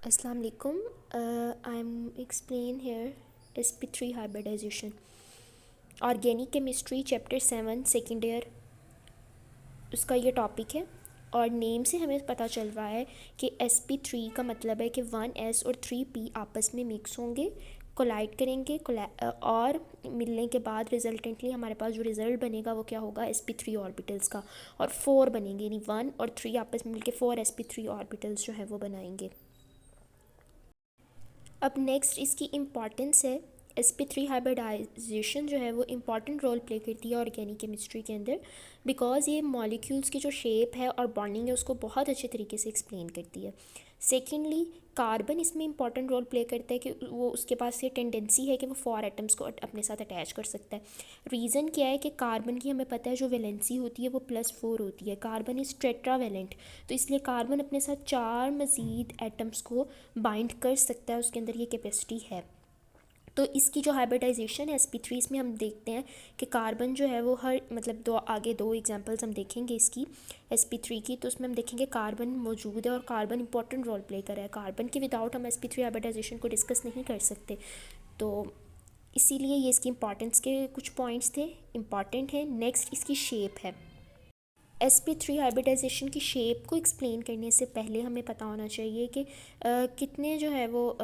Assalamu alaikum. I'm explain here sp3 hybridization. Organic chemistry chapter 7 second year उसका ये topic है और name से हमें पता चल रहा है कि sp3 का मतलब है कि 1s और 3p आपस में मिक्स होंगे, कोलाइड करेंगे और मिलने के बाद रिजल्टेंटली हमारे पास जो रिज़ल्ट बनेगा वो क्या होगा, sp3 ऑर्बिटल्स का। और 4 बनेंगे, यानी 1 और 3 आपस में मिलकर 4 sp3 ऑर्बिटल्स जो है वो बनाएंगे। अब नेक्स्ट इसकी इम्पॉर्टेंस है। sp3 हाइब्रिडाइजेशन जो है वो इम्पॉर्टेंट रोल प्ले करती है ऑर्गेनिक केमिस्ट्री के अंदर, बिकॉज ये मॉलिक्यूल्स की जो शेप है और बॉन्डिंग है उसको बहुत अच्छे तरीके से एक्सप्लेन करती है। सेकेंडली, कार्बन इसमें इंपॉर्टेंट रोल प्ले करता है कि वो उसके पास ये टेंडेंसी है कि वो 4 एटम्स को अपने साथ अटैच कर सकता है। रीज़न क्या है कि कार्बन की हमें पता है जो वैलेंसी होती है वो +4 होती है। कार्बन इज़ टेट्रावेलेंट, तो इसलिए कार्बन अपने साथ 4 मज़ीद एटम्स को बाइंड कर सकता है, उसके अंदर ये कैपेसिटी है। तो इसकी जो हाइब्रिडाइजेशन है sp3 में हम देखते हैं कि कार्बन जो है वो हर मतलब आगे दो एग्जांपल्स हम देखेंगे इसकी sp3 की, तो उसमें हम देखेंगे कार्बन मौजूद है और कार्बन इंपॉर्टेंट रोल प्ले कर रहा है। कार्बन के विदाउट हम sp3 हाइब्रिडाइजेशन को डिस्कस नहीं कर सकते, तो इसीलिए ये इसकी इंपॉर्टेंस के कुछ पॉइंट्स थे, इम्पॉर्टेंट है। नेक्स्ट इसकी शेप है। sp3 हाइब्रिडाइजेशन की शेप को एक्सप्लेन करने से पहले हमें पता होना चाहिए कि कितने जो है वो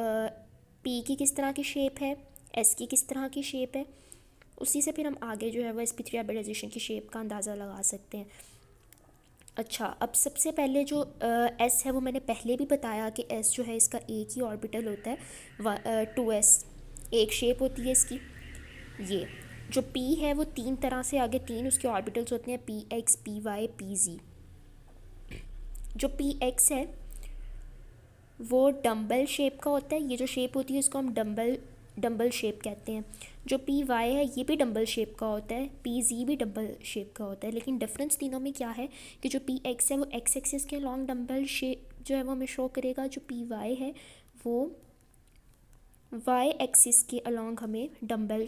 पी की किस तरह की शेप है, एस की किस तरह की शेप है, उसी से फिर हम आगे जो है वो sp3 हाइब्रिडाइजेशन की शेप का अंदाज़ा लगा सकते हैं। अच्छा, अब सबसे पहले जो एस है वो मैंने पहले भी बताया कि एस जो है इसका एक ही ऑर्बिटल होता है, 2s एक शेप होती है इसकी। ये जो p है वो 3 तरह से आगे 3 उसके ऑर्बिटल्स होते हैं, px py pz। जो px है वो डम्बल शेप का होता है, ये जो शेप होती है इसको हम डम्बल शेप कहते हैं। जो पी वाई है ये भी डम्बल शेप का होता है, पी जी भी डम्बल शेप का होता है। लेकिन डिफरेंस तीनों में क्या है कि जो पी एक्स है वो एक्स एक्सिस के लॉन्ग डम्बल शेप जो है वो हमें शो करेगा, जो पी वाई है वो वाई एक्सिस के अलॉन्ग हमें डम्बल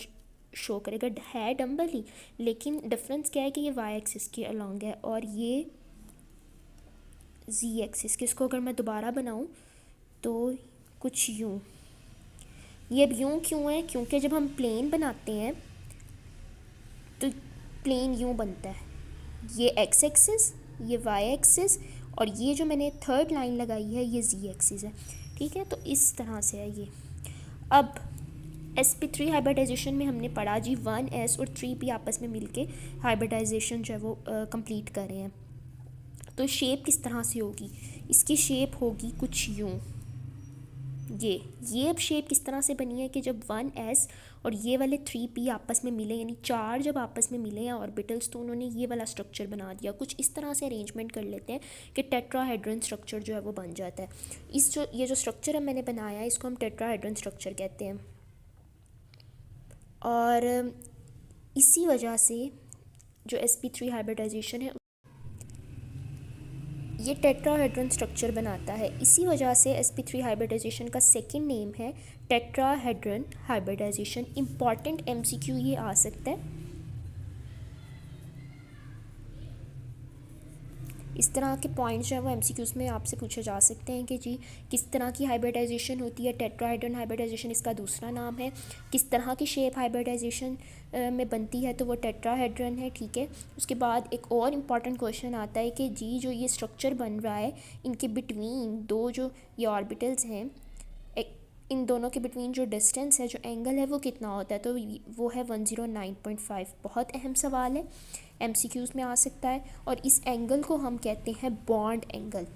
शो करेगा। है डम्बल ही, लेकिन डिफरेंस क्या है कि ये वाई एक्सिस के अलॉन्ग है और ये जी एक्सिस के। इसको अगर मैं दोबारा बनाऊँ तो कुछ यूँ, ये अब यूँ क्यों है, क्योंकि जब हम प्लेन बनाते हैं तो प्लेन यूँ बनता है, ये एक्स एक्सिस, ये वाई एक्सिस और ये जो मैंने थर्ड लाइन लगाई है ये जी एक्सिस है। ठीक है, तो इस तरह से है ये। अब sp3 हाइब्रिडाइजेशन में हमने पढ़ा जी 1s और 3p आपस में मिलके हाइब्रिडाइजेशन जो है वो कंप्लीट कर रहे हैं। तो शेप किस तरह से होगी, इसकी शेप होगी कुछ यूँ। ये अब शेप किस तरह से बनी है कि जब 1s और ये वाले 3p आपस में मिले, यानी 4 जब आपस में मिले हैं ऑर्बिटल्स, तो उन्होंने ये वाला स्ट्रक्चर बना दिया। कुछ इस तरह से अरेंजमेंट कर लेते हैं कि टेट्राहेड्रन स्ट्रक्चर जो है वो बन जाता है। ये जो स्ट्रक्चर मैंने बनाया है इसको हम टेट्राहेड्रन स्ट्रक्चर कहते हैं। और इसी वजह से जो sp3 हाइब्रिडाइजेशन है ये टेट्राहेड्रन स्ट्रक्चर बनाता है। इसी वजह से sp3 हाइब्रिडाइजेशन का सेकंड नेम है टेट्राहेड्रन हाइब्रिडाइजेशन। इम्पॉर्टेंट MCQ ये आ सकता है। इस तरह के पॉइंट्स जो है वो MCQs में आपसे पूछे जा सकते हैं कि जी किस तरह की हाइब्रिडाइजेशन होती है। टेट्राहेड्रन हाइब्रिडाइजेशन इसका दूसरा नाम है। किस तरह की शेप हाइब्रिडाइजेशन में बनती है, तो वो टेट्राहेड्रन है। ठीक है, उसके बाद एक और इम्पॉर्टेंट क्वेश्चन आता है कि जी जो ये स्ट्रक्चर बन रहा है इनके बिटवीन दो जो ये ऑर्बिटल्स हैं, इन दोनों के बिटवीन जो डिस्टेंस है, जो एंगल है वो कितना होता है, तो वो है 109.5। बहुत अहम सवाल है, MCQs में आ सकता है। और इस एंगल को हम कहते हैं बॉन्ड एंगल।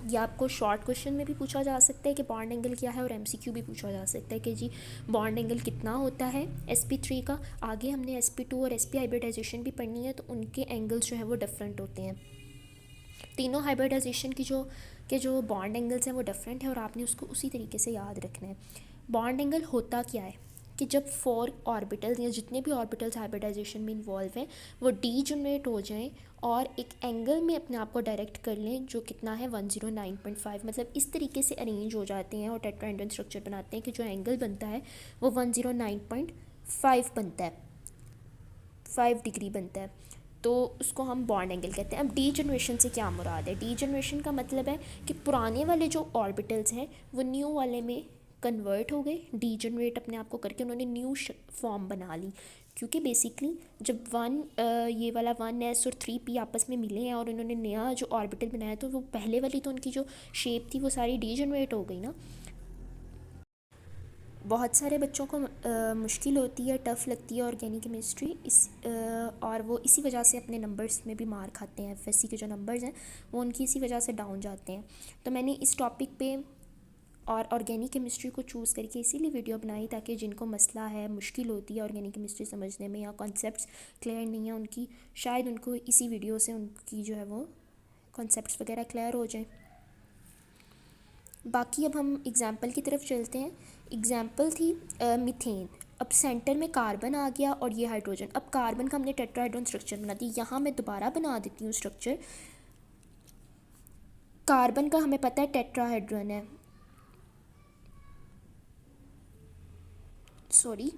ये आपको शॉर्ट क्वेश्चन में भी पूछा जा सकता है कि बॉन्ड एंगल क्या है, और MCQ भी पूछा जा सकता है कि जी बॉन्ड एंगल कितना होता है sp3 का। आगे हमने sp2 और sp हाइब्रिडाइजेशन भी पढ़नी है, तो उनके एंगल्स जो है वो डिफरेंट होते हैं। तीनों हाइब्रिडाइजेशन की जो बॉन्ड एंगल्स हैं वो डिफरेंट है और आपने उसको उसी तरीके से याद रखना है। बॉन्ड एंगल होता क्या है कि जब 4 ऑर्बिटल्स या जितने भी ऑर्बिटल्स हाइब्रिडाइजेशन में इन्वॉल्व हैं वो डीजनरेट हो जाएं और एक एंगल में अपने आप को डायरेक्ट कर लें जो कितना है 109.5। मतलब इस तरीके से अरेंज हो जाते हैं और टेट्राहेड्रन स्ट्रक्चर बनाते हैं कि जो एंगल बनता है वो 109.5 बनता है, 5 डिग्री बनता है। तो उसको हम बॉन्ड एंगल कहते हैं। अब डी जनरेशन से क्या मुराद है? डी जनरेशन का मतलब है कि पुराने वाले जो ऑर्बिटल्स हैं वो न्यू वाले में कन्वर्ट हो गए, डी जनरेट अपने आप को करके उन्होंने न्यू फॉर्म बना ली। क्योंकि बेसिकली जब ये वाला 1s और 3p आपस में मिले हैं और उन्होंने नया जो ऑर्बिटल बनाया तो वो पहले वाली तो उनकी जो शेप थी वो सारी डी जनरेट हो गई ना। बहुत सारे बच्चों को मुश्किल होती है, टफ़ लगती है ऑर्गेनिक केमिस्ट्री और वो इसी वजह से अपने नंबर्स में भी मार खाते हैं। एफएससी के जो नंबर्स हैं वो उनकी इसी वजह से डाउन जाते हैं। तो मैंने इस टॉपिक पे और ऑर्गेनिक केमिस्ट्री को चूज़ करके इसीलिए वीडियो बनाई ताकि जिनको मसला है, मुश्किल होती है ऑर्गेनिक केमिस्ट्री समझने में या कॉन्सेप्ट्स क्लियर नहीं है उनकी, शायद उनको इसी वीडियो से उनकी जो है वो कॉन्सेप्ट्स वगैरह क्लियर हो जाए। बाकी अब हम एग्ज़ाम्पल की तरफ चलते हैं। एग्ज़ाम्पल थी मीथेन। अब सेंटर में कार्बन आ गया और ये हाइड्रोजन। अब कार्बन का हमने टेट्राहेड्रॉन स्ट्रक्चर बना दी। यहाँ मैं दोबारा बना देती हूँ स्ट्रक्चर। कार्बन का हमें पता है टेट्राहेड्रॉन है, सॉरी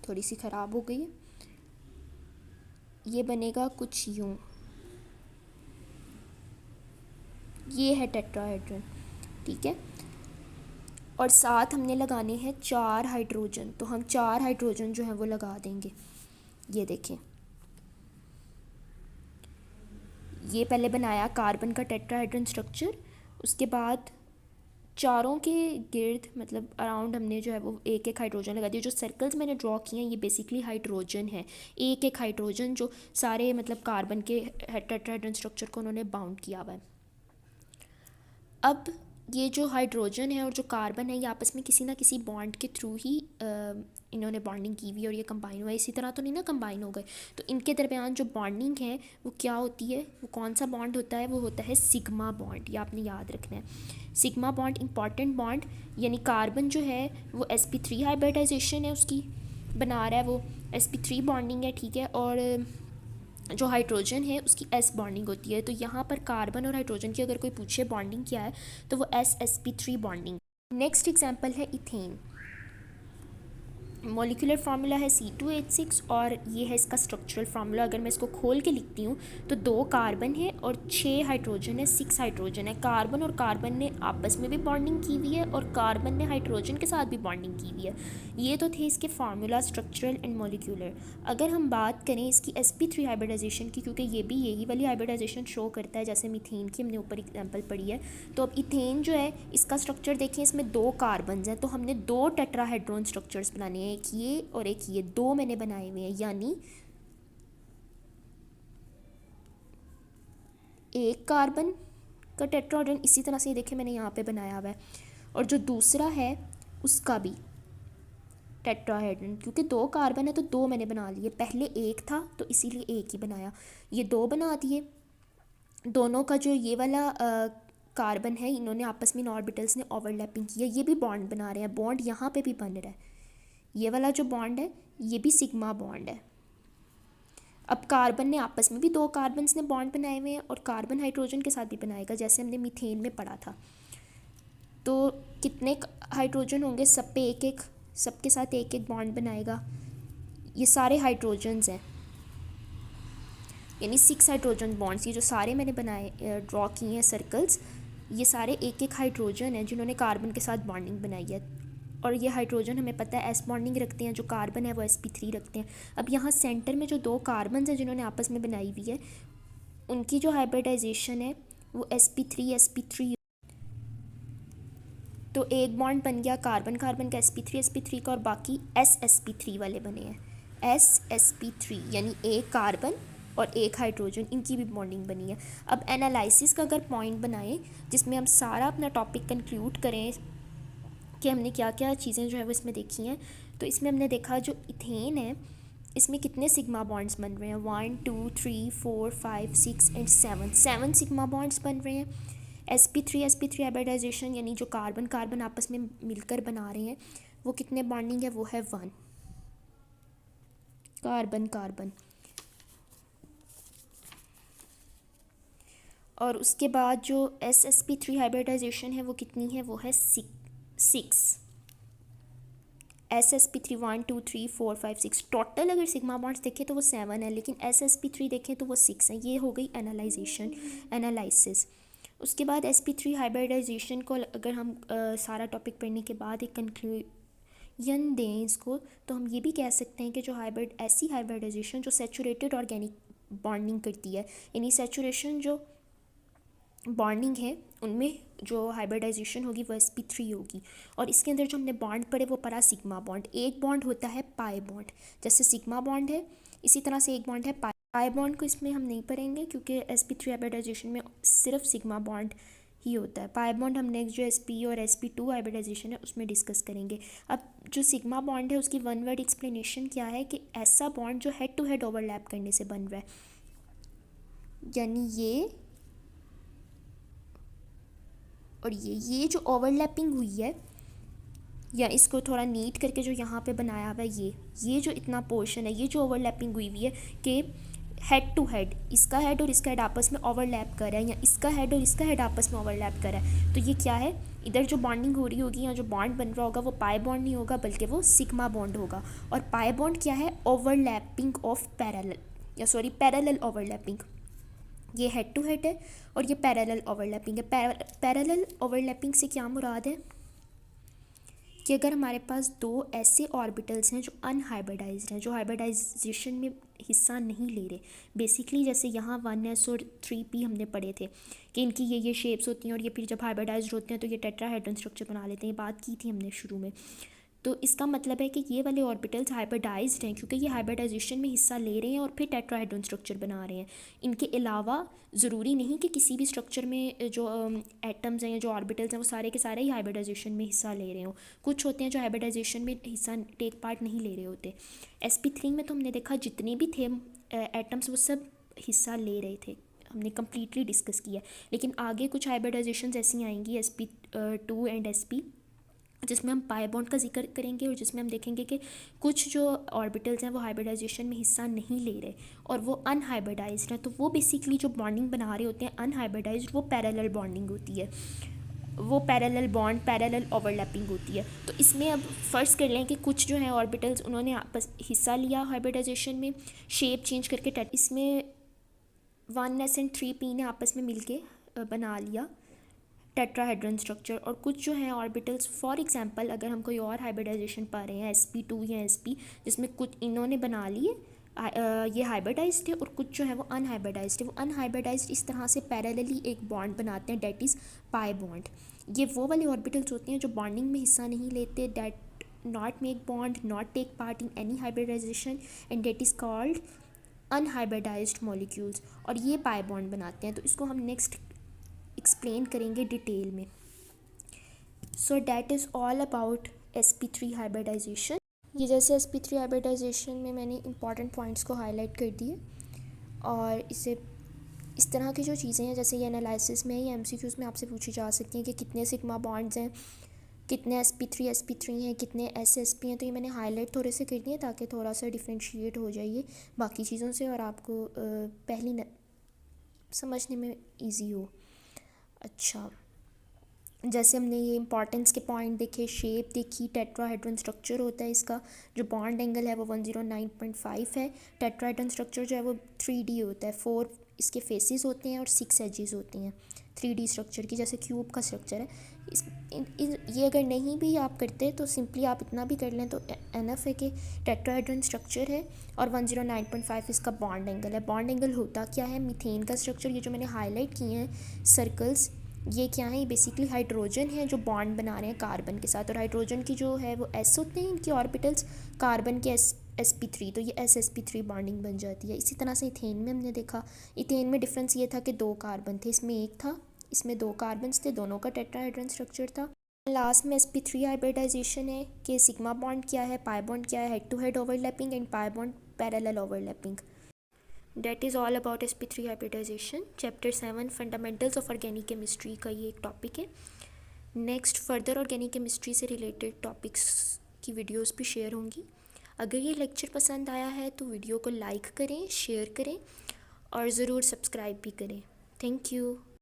थोड़ी सी ख़राब हो गई है। ये बनेगा कुछ यूँ, ये है टेट्राहेड्रॉन, ठीक है। और साथ हमने लगाने हैं 4 हाइड्रोजन, तो हम 4 हाइड्रोजन जो हैं वो लगा देंगे। ये देखें, ये पहले बनाया कार्बन का टेट्राहेड्रॉन स्ट्रक्चर, उसके बाद चारों के गिर्द मतलब अराउंड हमने जो है वो एक एक हाइड्रोजन लगा दिया। जो सर्कल्स मैंने ड्रॉ किए हैं ये बेसिकली हाइड्रोजन है, एक एक हाइड्रोजन जो सारे मतलब कार्बन के टेट्राहेड्रॉन स्ट्रक्चर को उन्होंने बाउंड किया हुआ है। अब ये जो हाइड्रोजन है और जो कार्बन है ये आपस में किसी ना किसी बॉन्ड के थ्रू ही इन्होंने बॉन्डिंग की हुई और ये कंबाइन हुआ है। इसी तरह तो नहीं ना कंबाइन हो गए। तो इनके दरमियान जो बॉन्डिंग है वो क्या होती है, वो कौन सा बॉन्ड होता है? वो होता है सिग्मा बॉन्ड। ये आपने याद रखना है। सिग्मा बॉन्ड इंपॉर्टेंट बॉन्ड, यानी कार्बन जो है वो sp3 हाइब्रिडाइजेशन है उसकी बना रहा है, वो sp3 बॉन्डिंग है, ठीक है। और जो हाइड्रोजन है उसकी s बॉन्डिंग होती है। तो यहाँ पर कार्बन और हाइड्रोजन की अगर कोई पूछे बॉन्डिंग क्या है तो वो sp3 बॉन्डिंग। नेक्स्ट एग्जांपल है इथेन। मॉलिक्यूलर फार्मूला है C2H6 और ये है इसका स्ट्रक्चरल फार्मूला। अगर मैं इसको खोल के लिखती हूँ तो 2 कार्बन है और 6 हाइड्रोजन है, 6 हाइड्रोजन है। कार्बन और कार्बन ने आपस में भी बॉन्डिंग की हुई है और कार्बन ने हाइड्रोजन के साथ भी बॉन्डिंग की हुई है। ये तो थे इसके फार्मूला स्ट्रक्चरल एंड मॉलिक्यूलर। अगर हम बात करें इसकी sp3 हाइब्रिडाइजेशन की, क्योंकि ये भी यही वाली हाइब्रिडाइजेशन शो करता है जैसे मीथेन की हमने ऊपर एग्जाम्पल पढ़ी है। तो अब इथेन जो है इसका स्ट्रक्चर देखें, इसमें 2 कार्बन हैं तो हमने 2 टेट्राहेड्रॉन स्ट्रक्चर्स बनाने हैं, एक ये और एक ये, 2 मैंने बनाए हुए हैं। यानी एक कार्बन का टेट्राहेड्रॉन इसी तरह से देखें मैंने यहाँ पे बनाया हुआ है और जो दूसरा है उसका भी टेट्राहेड्रॉन। क्योंकि 2 कार्बन है तो 2 मैंने बना लिए, पहले एक था तो इसीलिए एक ही बनाया, ये 2 बना दिए। दोनों का जो ये वाला कार्बन है इन्होंने आपस में इन ऑर्बिटल्स ने ओवरलैपिंग किया, ये भी बॉन्ड बना रहे हैं। बॉन्ड यहाँ पे भी बन रहा है, ये वाला जो बॉन्ड है ये भी सिग्मा बॉन्ड है। अब कार्बन ने आपस में भी 2 कार्बन्स ने बॉन्ड बनाए हुए हैं और कार्बन हाइड्रोजन के साथ भी बनाएगा जैसे हमने मीथेन में पढ़ा था। तो कितने हाइड्रोजन होंगे? सब पे एक एक, सबके साथ एक एक बॉन्ड बनाएगा। ये सारे हाइड्रोजन्स हैं, यानी 6 हाइड्रोजन बॉन्ड्स। ये जो सारे मैंने बनाए ड्रॉ किए हैं सर्कल्स, ये सारे एक एक हाइड्रोजन हैं जिन्होंने कार्बन के साथ बॉन्डिंग बनाई है। और ये हाइड्रोजन हमें पता है s बॉन्डिंग रखते हैं, जो कार्बन है वो sp3 रखते हैं। अब यहाँ सेंटर में जो 2 कार्बन हैं जिन्होंने आपस में बनाई हुई है उनकी जो हाइब्रिडाइजेशन है वो sp3 तो एक बॉन्ड बन गया कार्बन कार्बन का sp3 का और बाकी sp3 वाले बने हैं sp3, यानी एक कार्बन और एक हाइड्रोजन, इनकी भी बॉन्डिंग बनी है। अब एनालिसिस का अगर पॉइंट बनाएं जिसमें हम सारा अपना टॉपिक कंक्लूड करें कि हमने क्या क्या चीज़ें जो है वो इसमें देखी हैं, तो इसमें हमने देखा जो इथेन है इसमें कितने सिग्मा बॉन्ड्स बन रहे हैं, 1 2 3 4 5 6 एंड 7 सिग्मा बॉन्ड्स बन रहे हैं। sp3 हाइब्रिडाइजेशन यानी जो कार्बन कार्बन आपस में मिलकर बना रहे हैं वो कितने बॉन्डिंग है, वो है 1 कार्बन कार्बन। और उसके बाद जो sp3 हाइब्रिडाइजेशन है वो कितनी है, वो है 6 ssp3 1 2 3 4 5 6 टोटल अगर सिग्मा बॉन्ड्स देखें तो वो 7 है, लेकिन ssp3 देखें तो वो 6 है। ये हो गई एनालिसिस। उसके बाद sp3 हाइब्रिडाइजेशन को अगर हम सारा टॉपिक पढ़ने के बाद एक कंक्लूजन दें इसको, तो हम ये भी कह सकते हैं कि जो ऐसी हाइब्रिडाइजेशन जो सैचुरेटेड ऑर्गेनिक बॉन्डिंग करती है, यानी सैचुरेशन जो बॉन्डिंग है उनमें जो हाइब्रिडाइजेशन होगी वो sp3 होगी। और इसके अंदर जो हमने बॉन्ड पढ़े वो पढ़ा सिग्मा बॉन्ड। एक बॉन्ड होता है पाई बॉन्ड, जैसे सिग्मा बॉन्ड है इसी तरह से एक बॉन्ड है पाई बॉन्ड। को इसमें हम नहीं पढ़ेंगे क्योंकि sp3 हाइब्रिडाइजेशन में सिर्फ सिग्मा बॉन्ड ही होता है। पाई बॉन्ड हम नेक्स्ट जो sp और sp2 हाइब्रिडाइजेशन है उसमें डिस्कस करेंगे। अब जो सिग्मा बॉन्ड है उसकी वन वर्ड एक्सप्लेनेशन क्या है कि ऐसा बॉन्ड जो हेड टू हेड ओवरलैप करने से बन रहा है, यानी ये और ये जो ओवरलैपिंग हुई है, या इसको थोड़ा नीट करके जो यहाँ पे बनाया हुआ है ये जो इतना पोर्शन है, ये जो ओवरलैपिंग हुई है कि हेड टू हेड, इसका हेड और इसका हेड आपस में ओवरलैप कर रहा है, या इसका हेड और इसका हेड आपस में ओवरलैप कर रहा है, तो ये क्या है, इधर जो बॉन्डिंग हो रही होगी या जो बॉन्ड बन रहा होगा वो पाई बॉन्ड नहीं होगा बल्कि वो सिग्मा बॉन्ड होगा। और पाई बॉन्ड क्या है, ओवरलैपिंग ऑफ पैरेलल ओवरलैपिंग। ये हेड टू हेड है और ये पैरेलल ओवरलैपिंग है। पैरेलल ओवरलैपिंग से क्या मुराद है कि अगर हमारे पास दो ऐसे ऑर्बिटल्स हैं जो अनहाइब्रिडाइज्ड हैं, जो हाइब्रिडाइजेशन में हिस्सा नहीं ले रहे, बेसिकली जैसे यहाँ 1s और 3p हमने पढ़े थे कि इनकी ये शेप्स होती हैं और ये फिर जब हाइब्रिडाइज्ड होते हैं तो ये टेट्राहेड्रन स्ट्रक्चर बना लेते हैं, ये बात की थी हमने शुरू में। तो इसका मतलब है कि ये वाले ऑर्बिटल्स हाइब्रिडाइज्ड हैं क्योंकि ये हाइब्रिडाइजेशन में हिस्सा ले रहे हैं और फिर टेट्राहेड्रन स्ट्रक्चर बना रहे हैं। इनके अलावा ज़रूरी नहीं कि किसी भी स्ट्रक्चर में जो एटम्स हैं या जो ऑर्बिटल्स हैं वो सारे के सारे ही हाइब्रिडाइजेशन में हिस्सा ले रहे हों। कुछ होते हैं जो हाइब्रिडाइजेशन में हिस्सा टेक पार्ट नहीं ले रहे होते। sp3 में तो हमने देखा जितने भी थे एटम्स वो सब हिस्सा ले रहे थे, हमने कम्प्लीटली डिस्कस किया। लेकिन आगे कुछ हाइब्रिडाइजेशन ऐसी आएंगी sp2 एंड sp, जिसमें हम पाई बॉन्ड का जिक्र करेंगे और जिसमें हम देखेंगे कि कुछ जो ऑर्बिटल्स हैं वो हाइब्रिडाइजेशन में हिस्सा नहीं ले रहे और वो अनहाइब्रिडाइज्ड हैं। तो वो बेसिकली जो बॉन्डिंग बना रहे होते हैं अनहाइब्रिडाइज्ड, वो पैरेलल बॉन्डिंग होती है, वो पैरेलल बॉन्ड पैरेलल ओवरलैपिंग होती है। तो इसमें अब फ़र्ज कर लें कि कुछ जो है ऑर्बिटल्स उन्होंने आपस हिस्सा लिया हाइब्रिडाइजेशन में, शेप चेंज करके इसमें 1s एंड 3p ने आपस में मिलके बना लिया टेट्राहेड्रन स्ट्रक्चर। और कुछ जो है ऑर्बिटल्स, फॉर एग्जांपल अगर हम कोई और हाइब्रिडाइजेशन पा रहे हैं sp2 या sp, जिसमें कुछ इन्होंने बना लिए ये हाइब्रिडाइज्ड है और कुछ जो है वो अनहाइब्रिडाइज्ड है। वो अनहाइब्रिडाइज्ड इस तरह से पैरेलली एक बॉन्ड बनाते हैं, डेट इज़ पाई बॉन्ड। ये वो वाले ऑर्बिटल्स होते हैं जो बॉन्डिंग में हिस्सा नहीं लेते, that not make bond, not take part in any hybridisation, and that is called unhybridised molecules, और ये पाई बॉन्ड बनाते हैं। तो इसको हम नेक्स्ट एक्सप्लेन करेंगे डिटेल में। So that is all about sp3 hybridisation. ये जैसे sp3 हाइब्रिडाइजेशन में मैंने इंपॉर्टेंट पॉइंट्स को हाईलाइट कर दिए, और इसे इस तरह की जो चीज़ें हैं जैसे ये एनालिसिस में या MCQs में आपसे पूछी जा सकती हैं कि कितने सिग्मा बॉन्ड्स हैं, कितने sp3 हैं, कितने ssp हैं। तो ये मैंने हाईलाइट थोड़े से कर दिए ताकि थोड़ा सा डिफ्रेंशिएट हो जाइए बाकी चीज़ों से और आपको पहली समझने में ईजी हो। अच्छा, जैसे हमने ये इंपॉर्टेंस के पॉइंट देखे, शेप देखी, टेट्राहेड्रन स्ट्रक्चर होता है इसका, जो बॉन्ड एंगल है वो 109.5 है। टेट्राहेड्रन स्ट्रक्चर जो है वो 3D होता है, 4 इसके फेसेस होते हैं और 6 एजेस होती हैं 3D स्ट्रक्चर की, जैसे क्यूब का स्ट्रक्चर है। ये अगर नहीं भी आप करते तो सिंपली आप इतना भी कर लें तो एनफ है कि टेट्राहेड्रन स्ट्रक्चर है और 109.5 इसका बॉन्ड एंगल है। बॉन्ड एंगल होता क्या है, मीथेन का स्ट्रक्चर, ये जो मैंने हाईलाइट किए हैं सर्कल्स, ये क्या है, बेसिकली हाइड्रोजन है जो बॉन्ड बना रहे हैं कार्बन के साथ, और हाइड्रोजन की जो है वो s होते हैं इनकी ऑर्बिटल्स, कार्बन के sp3, तो ये ssp3 बॉन्डिंग बन जाती है। इसी तरह से इथेन में हमने देखा, इथेन में डिफरेंस ये था कि 2 कार्बन थे, इसमें एक था, इसमें 2 कार्बन्स थे, दोनों का टेट्राहेड्रन स्ट्रक्चर था। लास्ट में sp3 हाइब्रिडाइजेशन है कि सिग्मा बॉन्ड क्या है, पाई बॉन्ड क्या है, head to head overlapping, and pi bond parallel overlapping. That is all about sp3 hybridization। Chapter 7 fundamentals of organic chemistry का ये एक टॉपिक है। नेक्स्ट फर्दर ऑर्गेनिक केमिस्ट्री से रिलेटेड टॉपिक्स की वीडियोस भी शेयर होंगी। अगर ये लेक्चर पसंद आया है तो वीडियो को लाइक करें, शेयर करें और ज़रूर सब्सक्राइब भी करें। Thank you.